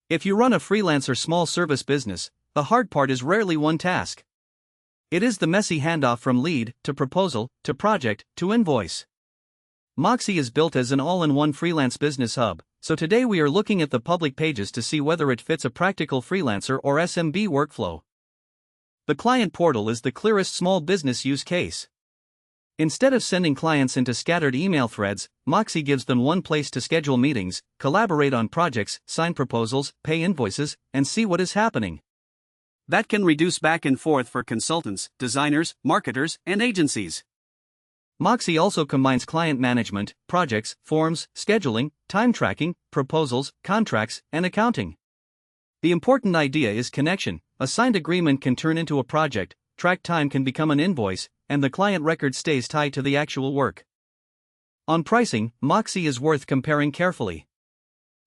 If you run a freelance or small service business, the hard part is rarely one task. It is the messy handoff from lead, to proposal, to project, to invoice. Moxie is built as an all-in-one freelance business hub, so today we are looking at the public pages to see whether it fits a practical freelancer or SMB workflow. The client portal is the clearest small business use case. Instead of sending clients into scattered email threads, Moxie gives them one place to schedule meetings, collaborate on projects, sign proposals, pay invoices, and see what is happening. That can reduce back and forth for consultants, designers, marketers, and agencies. Moxie also combines client management, projects, forms, scheduling, time tracking, proposals, contracts, and accounting. The important idea is connection. A signed agreement can turn into a project, track time can become an invoice, and the client record stays tied to the actual work. On pricing, Moxie is worth comparing carefully.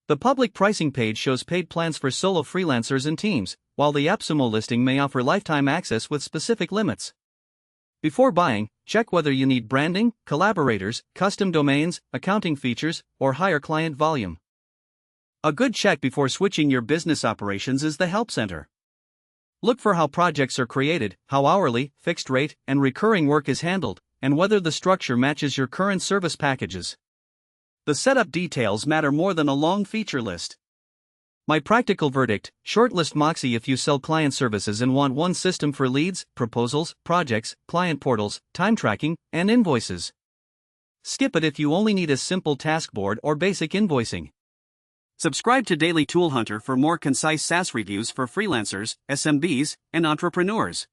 The public pricing page shows paid plans for solo freelancers and teams, while the AppSumo listing may offer lifetime access with specific limits. Before buying, check whether you need branding, collaborators, custom domains, accounting features, or higher client volume. A good check before switching your business operations is the Help Center. Look for how projects are created, how hourly, fixed rate, and recurring work is handled, and whether the structure matches your current service packages. The setup details matter more than a long feature list. My practical verdict: shortlist Moxie if you sell client services and want one system for leads, proposals, projects, client portals, time tracking, and invoices. Skip it if you only need a simple task board or basic invoicing. Subscribe to Daily Tool Hunter for more concise SaaS reviews for freelancers, SMBs, and entrepreneurs.